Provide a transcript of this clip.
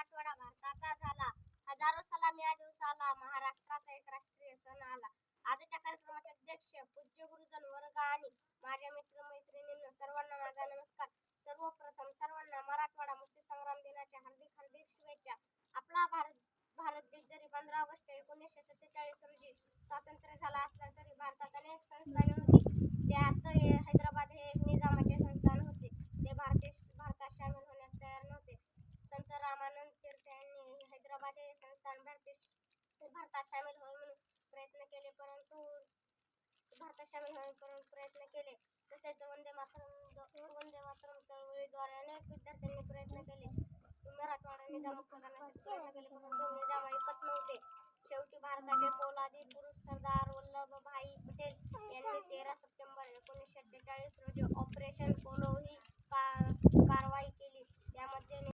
मराठवाडा भारताचा झाला. हजारो सलामी या दिवसाला महाराष्ट्राचा एक राष्ट्रीय सण आला. आजच्या कार्यक्रमाचे अध्यक्ष पूज्य गुरुजन वर्ग आणि माझ्या मित्रमैत्रिणींना सर्वांना माझा नमस्कार. सर्वप्रथम सर्वांना मराठवाडा मुक्तीसंग्राम दिनाच्या हार्दिक हार्दिक शुभेच्छा. आपला भारत देश जरी 15 ऑगस्ट 1947 रोजी स्वातंत्र्य झाला असला तरी भारतात अनेक संस्थाने होती. त्यात हैदराबाद हे एक निजामाचे संस्थान होते. ते भारतात सामील होण्यास तयार नव्हते. संत रामानंद तीर्थ यांनी हैदराबाद हे संस्थान भारतात सामील होईल म्हणून प्रयत्न केले, परंतु तसेच वंदे मातरम चळवळीद्वारे अनेक विद्यार्थ्यांनी प्रयत्न केले. मराठवाडा निजामुक्त करण्यासाठी प्रयत्न केले, परंतु निजाम ऐकत नव्हते. शेवटी भारताचे पोलादी पुरुष सरदार वल्लभभाई पटेल यांनी 13 सप्टेंबर 1948 रोजी ऑपरेशन पोलो ही कारवाई